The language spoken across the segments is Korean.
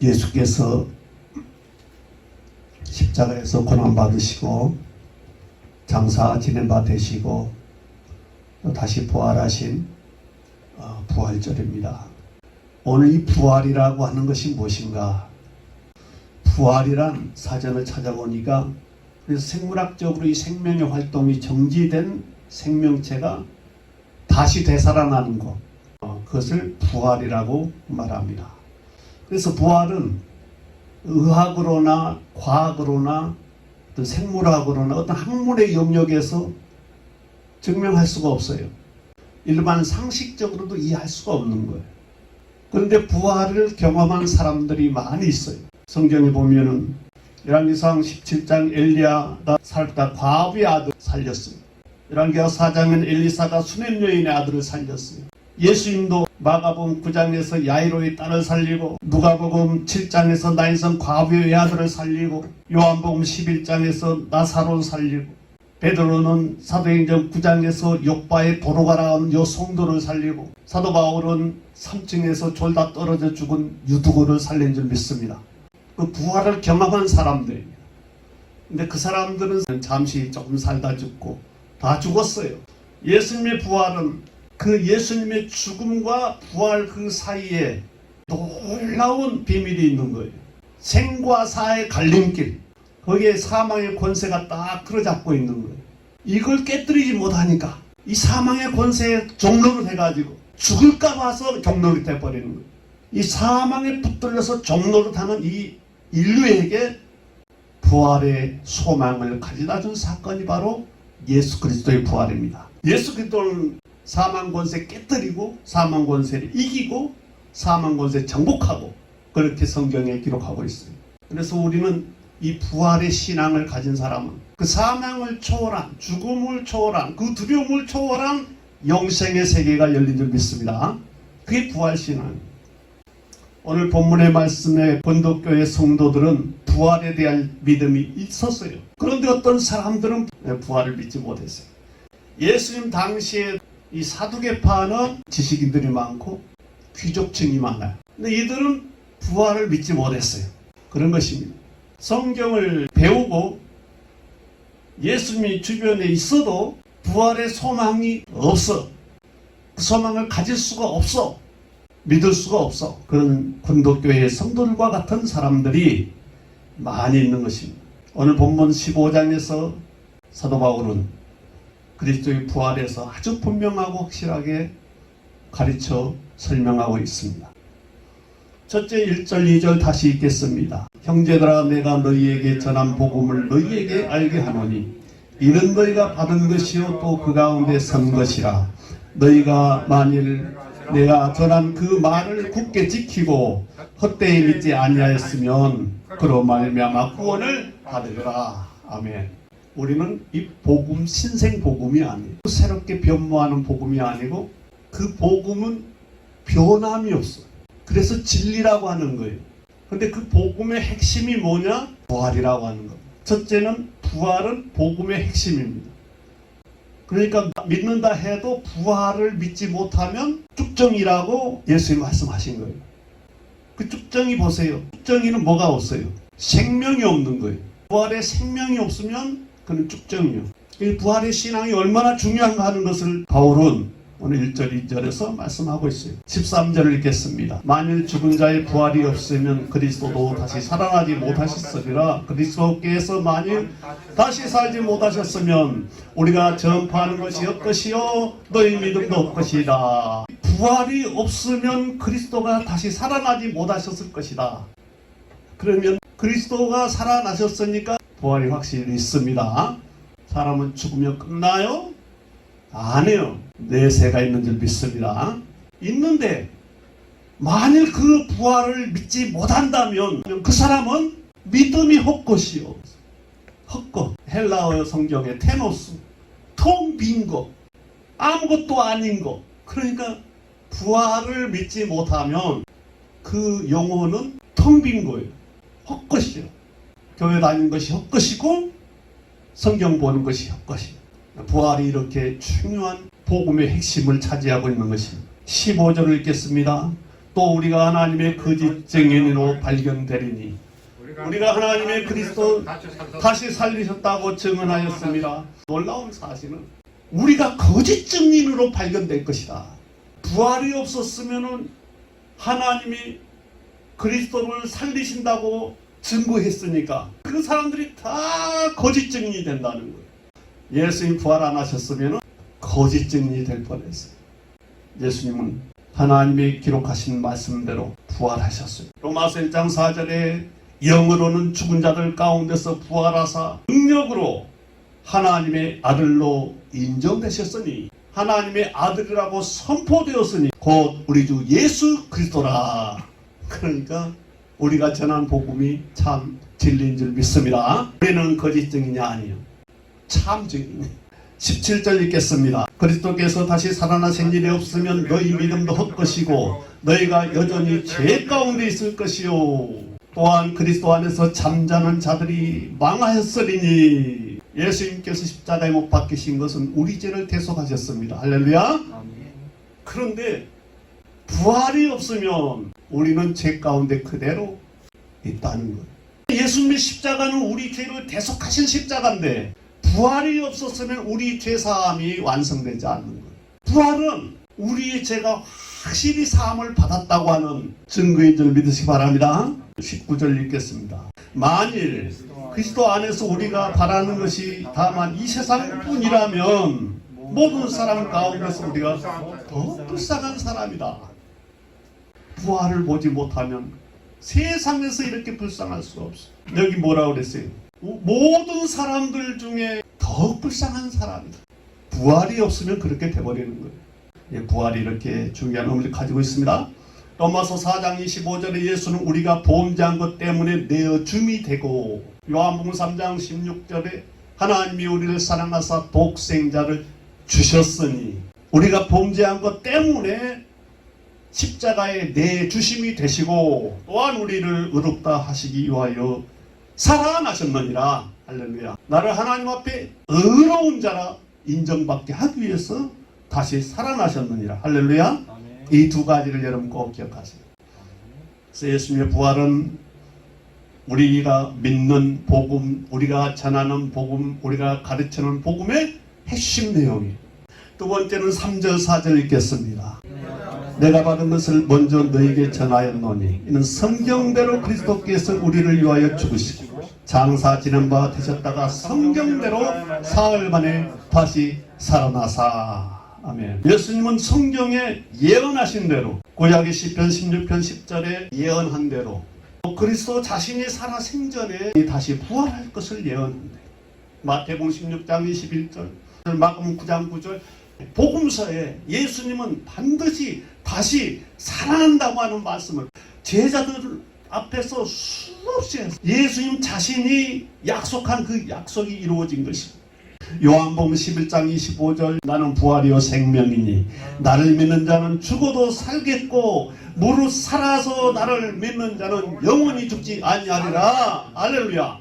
예수께서 십자가에서 고난받으시고 장사 지낸 바 되시고 또 다시 부활하신 부활절입니다. 오늘 이 부활이라고 하는 것이 무엇인가? 부활이란 사전을 찾아보니까 그래서 생물학적으로 이 생명의 활동이 정지된 생명체가 다시 되살아나는 것, 그것을 부활이라고 말합니다. 그래서 부활은 의학으로나 과학으로나 어떤 생물학으로나 어떤 학문의 영역에서 증명할 수가 없어요. 일반 상식적으로도 이해할 수가 없는 거예요. 그런데 부활을 경험한 사람들이 많이 있어요. 성경에 보면은 열왕기상 17장 엘리야가 살다 과부의 아들 살렸어요. 열왕기하 4장은 엘리사가 수냄 여인의 아들을 살렸어요. 예수님도 마가복음 9장에서 야이로의 딸을 살리고 누가복음 7장에서 나인성 과부의 아들을 살리고 요한복음 11장에서 나사로를 살리고 베드로는 사도행전 9장에서 욥바의 도로가 나온 요 성도를 살리고 사도 바울은 3층에서 졸다 떨어져 죽은 유두고를 살린 줄 믿습니다. 그 부활을 경험한 사람들입니다. 근데 그 사람들은 잠시 조금 살다 죽고 다 죽었어요. 예수님의 부활은 그 예수님의 죽음과 부활 그 사이에 놀라운 비밀이 있는 거예요. 생과 사의 갈림길, 거기에 사망의 권세가 딱 틀어잡고 있는 거예요. 이걸 깨뜨리지 못하니까 이 사망의 권세에 종로를 해가지고 죽을까 봐서 종로를 돼버리는 거예요. 이 사망에 붙들려서 종로를 타는 이 인류에게 부활의 소망을 가져다 준 사건이 바로 예수 그리스도의 부활입니다. 예수 그리스도는 사망 권세 깨뜨리고 사망 권세를 이기고 사망 권세 정복하고 그렇게 성경에 기록하고 있어요. 그래서 우리는 이 부활의 신앙을 가진 사람은 그 사망을 초월한, 죽음을 초월한, 그 두려움을 초월한 영생의 세계가 열린 줄 믿습니다. 그게 부활 신앙입니다. 오늘 본문의 말씀에 본도교회 성도들은 부활에 대한 믿음이 있었어요. 그런데 어떤 사람들은 부활을 믿지 못했어요. 예수님 당시에 이 사두개파는 지식인들이 많고 귀족층이 많아요. 근데 이들은 부활을 믿지 못했어요. 그런 것입니다. 성경을 배우고 예수님이 주변에 있어도 부활의 소망이 없어. 그 소망을 가질 수가 없어. 믿을 수가 없어. 그런 군도교회의 성도들과 같은 사람들이 많이 있는 것입니다. 오늘 본문 15장에서 사도 바울은 그리스도의 부활에서 아주 분명하고 확실하게 가르쳐 설명하고 있습니다. 첫째 1절 2절 다시 읽겠습니다. 형제들아 내가 너희에게 전한 복음을 너희에게 알게 하노니 이는 너희가 받은 것이요 또 그 가운데 선 것이라. 너희가 만일 내가 전한 그 말을 굳게 지키고 헛되이 믿지 아니하였으면 그로 말미암아 구원을 받으리라. 아멘. 우리는 이 복음 신생 복음이 아니에요. 새롭게 변모하는 복음이 아니고 그 복음은 변함이 없어요. 그래서 진리라고 하는 거예요. 근데 그 복음의 핵심이 뭐냐? 부활이라고 하는 거예요. 첫째는 부활은 복음의 핵심입니다. 그러니까 믿는다 해도 부활을 믿지 못하면 쭉정이라고 예수님이 말씀하신 거예요. 그 쭉정이 보세요. 쭉정이는 뭐가 없어요? 생명이 없는 거예요. 부활에 생명이 없으면 그는 쭉정이요. 이 부활의 신앙이 얼마나 중요한가 하는 것을 바울은 오늘 1절 2절에서 말씀하고 있어요. 13절을 읽겠습니다. 만일 죽은 자의 부활이 없으면 그리스도도 다시 살아나지 못하셨으리라. 그리스도께서 만일 다시 살지 못하셨으면 우리가 전파하는 것이 헛것이요 너희 믿음도 헛것이다. 부활이 없으면 그리스도가 다시 살아나지 못하셨을 것이다. 그러면 그리스도가 살아나셨으니까 부활이 확실히 있습니다. 사람은 죽으면 끝나요? 아니요. 내세가 있는 줄 믿습니다. 있는데 만일 그 부활을 믿지 못한다면 그 사람은 믿음이 헛것이요. 헛것. 헬라어 성경의 테노스. 텅 빈 것. 아무것도 아닌 것. 그러니까 부활을 믿지 못하면 그 영혼은 텅 빈 거예요. 헛것이요. 교회 다니는 것이 헛것이고 성경 보는 것이 헛것이요. 부활이 이렇게 중요한 복음의 핵심을 차지하고 있는 것입니다. 15절을 읽겠습니다. 또 우리가 하나님의 거짓 증인으로 발견되리니 우리가 하나님의 그리스도 다시 살리셨다고 증언하였습니다. 놀라운 사실은 우리가 거짓 증인으로 발견될 것이다. 부활이 없었으면 하나님이 그리스도를 살리신다고 증거했으니까 그 사람들이 다 거짓 증인이 된다는 거예요. 예수님 부활 안 하셨으면 거짓 증인이 될 뻔했어요. 예수님은 하나님이 기록하신 말씀대로 부활하셨어요. 로마서 1장 4절에 영으로는 죽은 자들 가운데서 부활하사 능력으로 하나님의 아들로 인정되셨으니 하나님의 아들이라고 선포되었으니 곧 우리 주 예수 그리스도라. 그러니까 우리가 전한 복음이 참 진리인 줄 믿습니다. 우리는 거짓 증인이 아니에요. 참 증인. 17절 읽겠습니다. 그리스도께서 다시 살아나신 일이 없으면 너희 믿음도 헛것이고 너희가 여전히 죄 가운데 있을 것이요 또한 그리스도 안에서 잠자는 자들이 망하였으리니 예수님께서 십자가에 못 박히신 것은 우리 죄를 대속하셨습니다. 할렐루야. 그런데 부활이 없으면 우리는 죄 가운데 그대로 있다는 거예요. 예수님의 십자가는 우리 죄를 대속하신 십자가인데 부활이 없었으면 우리 죄사함이 완성되지 않는 거예요. 부활은 우리의 죄가 확실히 사함을 받았다고 하는 증거인 줄 믿으시기 바랍니다. 19절 읽겠습니다. 만일 그리스도 안에서 우리가 바라는 것이 다만 이 세상뿐이라면 모든 사람 가운데서 우리가 더 불쌍한 사람이다. 부활을 보지 못하면 세상에서 이렇게 불쌍할 수 없어. 여기 뭐라고 그랬어요? 모든 사람들 중에 더 불쌍한 사람이다. 부활이 없으면 그렇게 돼버리는 거예요. 부활이 이렇게 중요한 의미를 가지고 있습니다. 로마서 4장 25절에 예수는 우리가 범죄한 것 때문에 내어줌이 되고 요한복음 3장 16절에 하나님이 우리를 사랑하사 독생자를 주셨으니 우리가 범죄한 것 때문에 십자가에 내주심이 되시고 또한 우리를 의롭다 하시기 위하여 살아나셨느니라. 할렐루야. 나를 하나님 앞에 의로운 자라 인정받게 하기 위해서 다시 살아나셨느니라. 할렐루야. 이 두 가지를 여러분 꼭 기억하세요. 그래서 예수님의 부활은 우리가 믿는 복음, 우리가 전하는 복음, 우리가 가르치는 복음의 핵심 내용이에요. 두 번째는 3절 4절 읽겠습니다. 내가 받은 것을 먼저 너에게 전하였노니 이는 성경대로 그리스도께서 우리를 위하여 죽으시고 장사 지낸 바 되셨다가 성경대로 사흘 만에 다시 살아나사. 아멘. 예수님은 성경에 예언하신 대로 구약의 시편 16편 10절에 예언한 대로 그리스도 자신이 살아 생전에 다시 부활할 것을 예언한대. 마태복음 16장 21절, 마가복음 9장 9절 복음서에 예수님은 반드시 다시 살아난다고 하는 말씀을 제자들 앞에서 수없이 했어요. 예수님 자신이 약속한 그 약속이 이루어진 것입니다. 요한복음 11장 25절 나는 부활이요 생명이니 나를 믿는 자는 죽어도 살겠고 무릇 살아서 나를 믿는 자는 영원히 죽지 아니하리라. 할렐루야.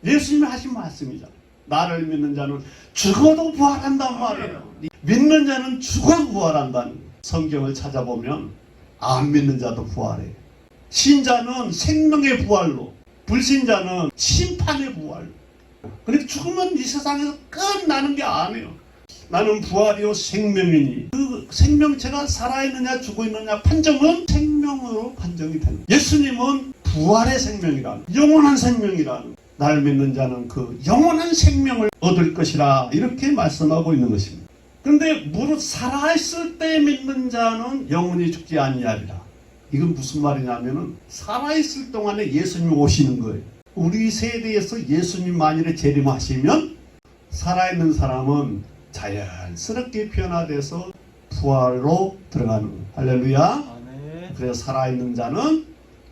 예수님이 하신 말씀이잖아요. 나를 믿는 자는 죽어도 부활한단 말이에요. 믿는 자는 죽어도 부활한다는 거예요. 성경을 찾아보면 안 믿는 자도 부활해요. 신자는 생명의 부활로, 불신자는 심판의 부활로. 그런데 죽으면 이 세상에서 끝나는 게 아니에요. 나는 부활이요 생명이니 그 생명체가 살아있느냐 죽어있느냐 판정은 생명으로 판정이 됩니다. 예수님은 부활의 생명이라는, 영원한 생명이라는, 날 믿는 자는 그 영원한 생명을 얻을 것이라 이렇게 말씀하고 있는 것입니다. 그런데 무릇 살아있을 때 믿는 자는 영원히 죽지 아니하리라. 이건 무슨 말이냐면은 살아있을 동안에 예수님이 오시는 거예요. 우리 세대에서 예수님 만일에 재림하시면 살아있는 사람은 자연스럽게 변화돼서 부활로 들어가는 거예요. 할렐루야. 그래서 살아있는 자는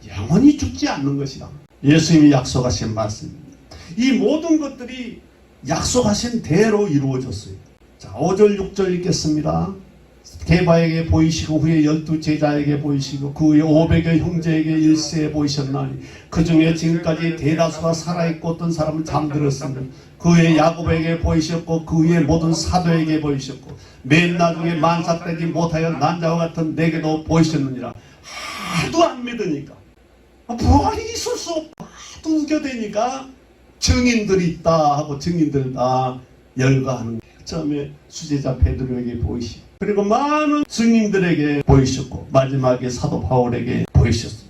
영원히 죽지 않는 것이다. 예수님이 약속하신 말씀입니다. 이 모든 것들이 약속하신 대로 이루어졌어요. 자, 5절 6절 읽겠습니다. 게바에게 보이시고 후에 12 제자에게 보이시고 그 후에 500여 형제에게 일세에 보이셨나니 그 중에 지금까지 대다수가 살아있고 어떤 사람은 잠들었으며 그 후에 야곱에게 보이셨고 그 후에 모든 사도에게 보이셨고 맨 나중에 만삭되지 못하여 난자와 같은 내게도 보이셨느니라. 하도 안 믿으니까 부활이 있을 수 없다 하도 우겨대니까 증인들이 있다 하고 증인들 다 열거하는 거예요. 처음에 수제자 베드로에게 보이시고 그리고 많은 증인들에게 보이셨고 마지막에 사도 바울에게 보이셨습니다.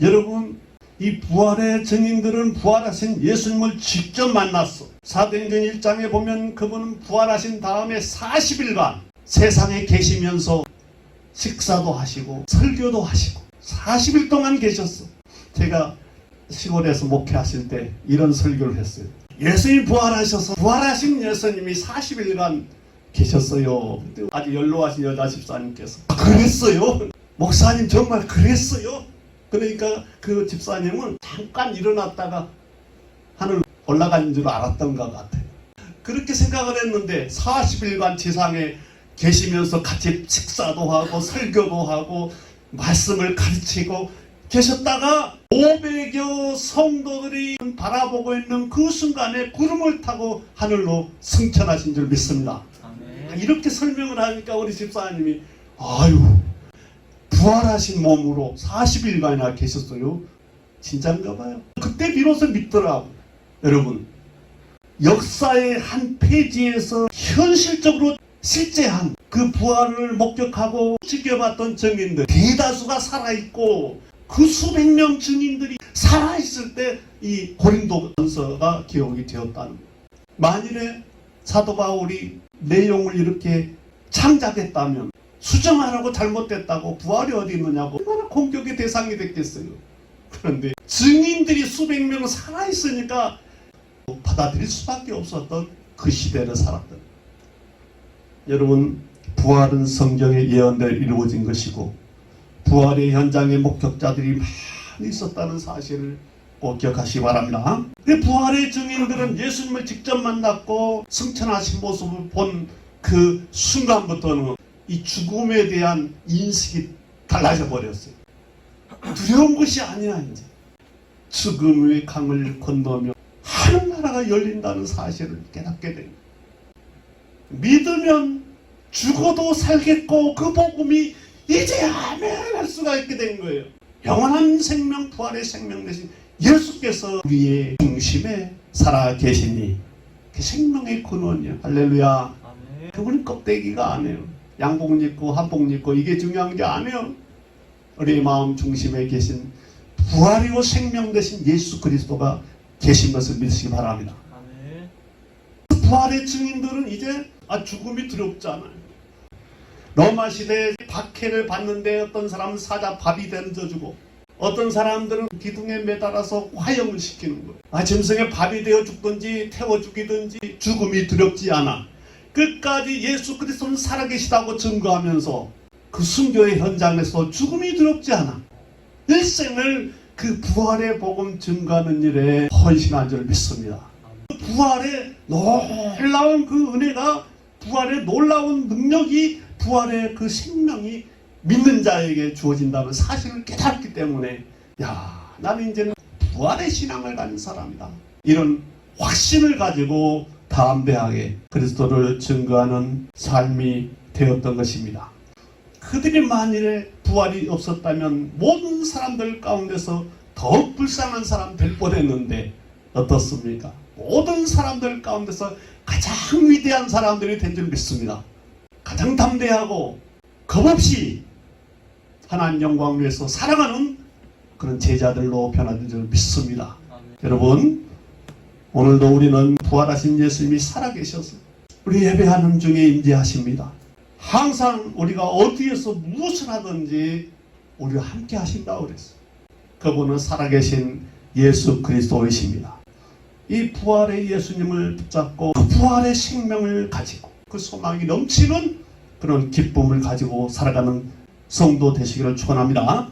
여러분, 이 부활의 증인들은 부활하신 예수님을 직접 만났어. 사도행전 1장에 보면 그분은 부활하신 다음에 40일간 세상에 계시면서 식사도 하시고 설교도 하시고 40일 동안 계셨어. 제가 시골에서 목회하실 때 이런 설교를 했어요. 예수님이 부활하셔서 부활하신 예수님이 40일간 계셨어요. 아주 연로하신 여자 집사님께서 그랬어요? 목사님 정말 그랬어요? 그러니까 그 집사님은 잠깐 일어났다가 하늘 올라간 줄 알았던 것 같아요. 그렇게 생각을 했는데 40일간 지상에 계시면서 같이 식사도 하고 설교도 하고 말씀을 가르치고 계셨다가 500여 성도들이 바라보고 있는 그 순간에 구름을 타고 하늘로 승천하신 줄 믿습니다. 아멘. 이렇게 설명을 하니까 우리 집사님이 아유 부활하신 몸으로 40일간이나 계셨어요. 진짜인가 봐요. 그때 비로소 믿더라고. 여러분, 역사의 한 페이지에서 현실적으로 실제한 그 부활을 목격하고 지켜봤던 증인들 대다수가 살아있고 그 수백 명 증인들이 살아있을 때 이 고린도전서가 기록이 되었다는 거예요. 만일에 사도 바울이 내용을 이렇게 창작했다면 수정하라고 잘못됐다고 부활이 어디 있느냐고 얼마나 공격의 대상이 됐겠어요. 그런데 증인들이 수백 명 살아있으니까 받아들일 수밖에 없었던 그 시대를 살았던. 여러분, 부활은 성경의 예언대로 이루어진 것이고 부활의 현장에 목격자들이 많이 있었다는 사실을 꼭 기억하시기 바랍니다. 부활의 증인들은 예수님을 직접 만났고 승천하신 모습을 본 그 순간부터는 이 죽음에 대한 인식이 달라져 버렸어요. 두려운 것이 아니야. 이제 죽음의 강을 건너며 하늘나라가 열린다는 사실을 깨닫게 됩니다. 믿으면 죽어도 살겠고 그 복음이 이제 아멘 할 수가 있게 된 거예요. 영원한 생명, 부활의 생명 대신 예수께서 우리의 중심에 살아 계시니 그 생명의 근원이요. 할렐루야. 아멘. 그분은 껍데기가 아니에요. 양복 입고 한복 입고 이게 중요한 게 아니에요. 우리의 마음 중심에 계신 부활이고 생명 되신 예수 그리스도가 계신 것을 믿으시기 바랍니다. 아멘. 부활의 증인들은 이제 죽음이 두렵지 않아요. 로마 시대에 박해를 받는데 어떤 사람은 사자 밥이 던져주고 어떤 사람들은 기둥에 매달아서 화형을 시키는 거예요. 짐승에 밥이 되어 죽든지 태워 죽이든지 죽음이 두렵지 않아. 끝까지 예수 그리스도는 살아계시다고 증거하면서 그 순교의 현장에서 죽음이 두렵지 않아. 일생을 그 부활의 복음 증거하는 일에 헌신한 줄 믿습니다. 부활의 놀라운 그 은혜가 부활의 놀라운 능력이 부활의 그 생명이 믿는 자에게 주어진다는 사실을 깨닫기 때문에 나는 이제는 부활의 신앙을 가진 사람이다. 이런 확신을 가지고 담대하게 그리스도를 증거하는 삶이 되었던 것입니다. 그들이 만일에 부활이 없었다면 모든 사람들 가운데서 더욱 불쌍한 사람 될 뻔했는데 어떻습니까? 모든 사람들 가운데서 가장 위대한 사람들이 된 줄 믿습니다. 가장 담대하고 겁없이 하나님 영광을 위해서 살아가는 그런 제자들로 변화된 줄 믿습니다. 여러분, 오늘도 우리는 부활하신 예수님이 살아계셔서 우리 예배하는 중에 임재하십니다. 항상 우리가 어디에서 무엇을 하든지 우리와 함께 하신다고 그랬어요. 그분은 살아계신 예수 그리스도이십니다. 이 부활의 예수님을 붙잡고 그 부활의 생명을 가지고 그 소망이 넘치는 그런 기쁨을 가지고 살아가는 성도 되시기를 축원합니다.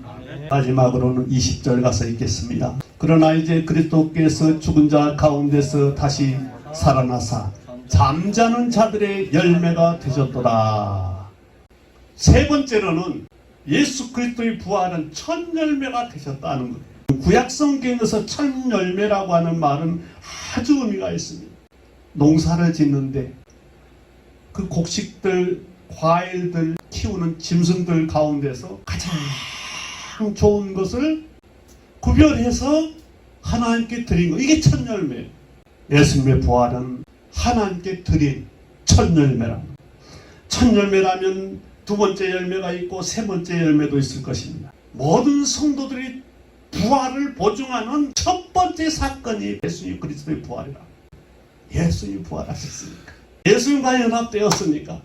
마지막으로는 20절 가서 읽겠습니다. 그러나 이제 그리스도께서 죽은 자 가운데서 다시 살아나사 잠자는 자들의 열매가 되셨도다. 세 번째로는 예수 그리스도의 부활은 첫 열매가 되셨다는 거예요. 구약 성경에서 첫 열매라고 하는 말은 아주 의미가 있습니다. 농사를 짓는데 그 곡식들, 과일들 키우는 짐승들 가운데서 가장 좋은 것을 구별해서 하나님께 드린 거. 이게 첫 열매예요. 예수님의 부활은 하나님께 드린 첫 열매랍니다. 첫 열매라면 두 번째 열매가 있고 세 번째 열매도 있을 것입니다. 모든 성도들이 부활을 보증하는 첫 번째 사건이 예수님 그리스도의 부활이라. 예수님 부활하셨습니까? 예수님과 연합되었습니까?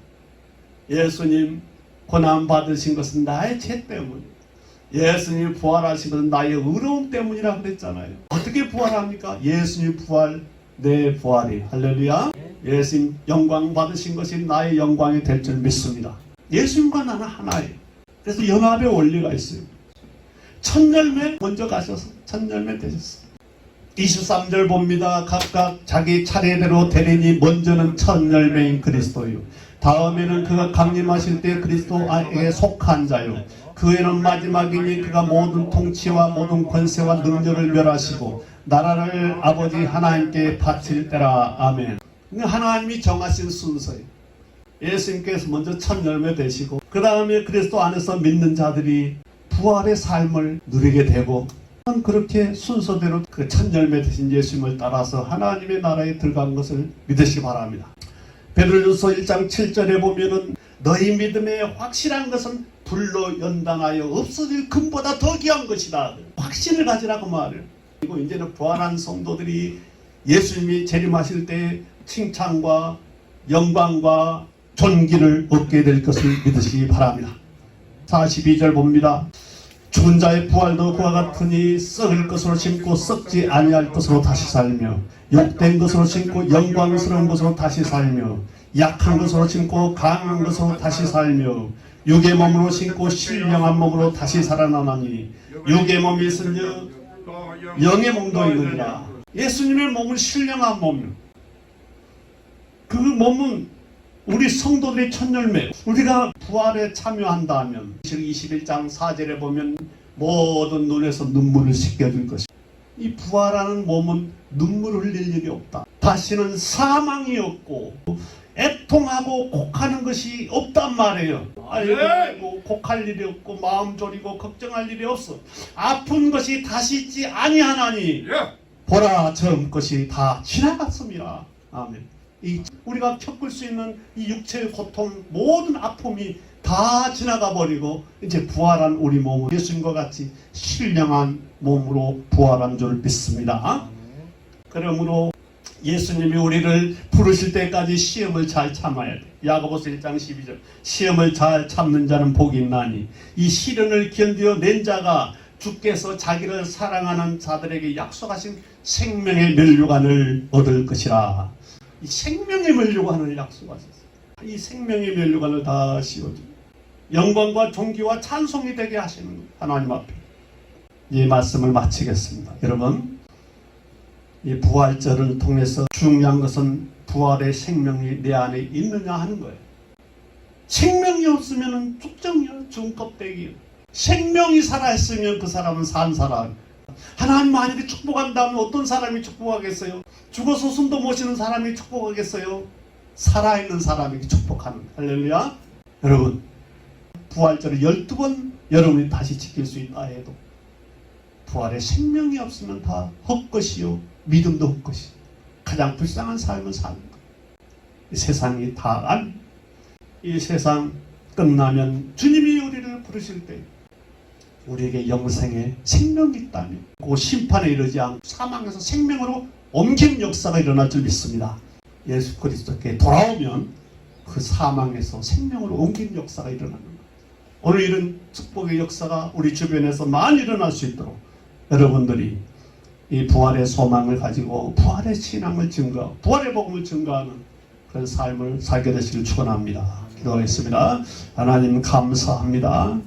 예수님 고난 받으신 것은 나의 죄 때문이에요. 예수님 부활하신 것은 나의 의로움 때문이라 그랬잖아요. 어떻게 부활합니까? 예수님 부활, 내 부활이. 할렐루야. 예수님 영광 받으신 것이 나의 영광이 될 줄 믿습니다. 예수님과 나는 하나예요. 그래서 연합의 원리가 있어요. 첫 열매 먼저 가셔서 첫 열매 되셨어요. 23절 봅니다. 각각 자기 차례대로 되리니 먼저는 첫 열매인 그리스도요. 다음에는 그가 강림하실 때 그리스도에게 속한 자요. 그 후에는 마지막이니 그가 모든 통치와 모든 권세와 능력을 멸하시고 나라를 아버지 하나님께 바칠 때라. 아멘. 하나님이 정하신 순서예요. 예수님께서 먼저 첫 열매 되시고 그 다음에 그리스도 안에서 믿는 자들이 부활의 삶을 누리게 되고 그렇게 순서대로 그 첫 열매 되신 예수님을 따라서 하나님의 나라에 들어간 것을 믿으시기 바랍니다. 베드로전서 1장 7절에 보면은 너희 믿음의 확실한 것은 불로 연단하여 없어질 금보다 더 귀한 것이다. 확신을 가지라고 말해요. 그리고 이제는 부활한 성도들이 예수님이 재림하실 때 칭찬과 영광과 존귀를 얻게 될 것을 믿으시기 바랍니다. 42절 봅니다. 죽은 자의 부활도 그와 같으니 썩을 것으로 심고 썩지 아니할 것으로 다시 살며 욕된 것으로 심고 영광스러운 것으로 다시 살며 약한 것으로 심고 강한 것으로 다시 살며 육의 몸으로 심고 신령한 몸으로 다시 살아나나니 육의 몸이 있으며 영의 몸도 있느니라. 예수님의 몸은 신령한 몸이에요. 그 몸은 우리 성도들의 첫 열매. 우리가 부활에 참여한다면 21장 4절에 보면 모든 눈에서 눈물을 씻겨줄 것이다. 이 부활하는 몸은 눈물을 흘릴 일이 없다. 다시는 사망이 없고 애통하고 곡하는 것이 없단 말이에요. 아이고 곡할 일이 없고 마음 졸이고 걱정할 일이 없어. 아픈 것이 다시 있지 아니하나니 보라 처음 것이 다 지나갔습니다. 아멘. 우리가 겪을 수 있는 이 육체의 고통, 모든 아픔이 다 지나가 버리고 이제 부활한 우리 몸은 예수님과 같이 신령한 몸으로 부활한 줄 믿습니다. 그러므로 예수님이 우리를 부르실 때까지 시험을 잘 참아야 돼. 야고보서 1장 12절 시험을 잘 참는 자는 복이 있나니 이 시련을 견디어 낸 자가 주께서 자기를 사랑하는 자들에게 약속하신 생명의 면류관을 얻을 것이라. 이 생명의 면류관을 약속하셨어요. 이 생명의 면류관을 다 씌워줍니다. 영광과 존귀와 찬송이 되게 하시는 거예요. 하나님 앞에. 이 말씀을 마치겠습니다. 여러분, 이 부활절을 통해서 중요한 것은 부활의 생명이 내 안에 있느냐 하는 거예요. 생명이 없으면 죽정이야. 죽은 껍데기야. 생명이 살아있으면 그 사람은 산 사람. 하나님 만약에 축복한다면 어떤 사람이 축복하겠어요? 죽어서 숨도 못 쉬는 사람이 축복하겠어요? 살아있는 사람이 축복하는. 할렐루야. 여러분, 부활절을 12번 여러분이 다시 지킬 수 있다 해도 부활의 생명이 없으면 다 헛것이요 믿음도 헛것이요 가장 불쌍한 삶을 사는 거예요. 이 세상이 다 이 세상 끝나면 주님이 우리를 부르실 때 우리에게 영생의 생명이 있다면 그 심판에 이르지 않고 사망에서 생명으로 옮긴 역사가 일어날 줄 믿습니다. 예수 그리스도께 돌아오면 그 사망에서 생명으로 옮긴 역사가 일어나는 거예요. 오늘 이런 축복의 역사가 우리 주변에서 많이 일어날 수 있도록 여러분들이 이 부활의 소망을 가지고 부활의 신앙을 증거하고 부활의 복음을 증거하는 그런 삶을 살게 되시길 축원합니다. 기도하겠습니다. 하나님 감사합니다.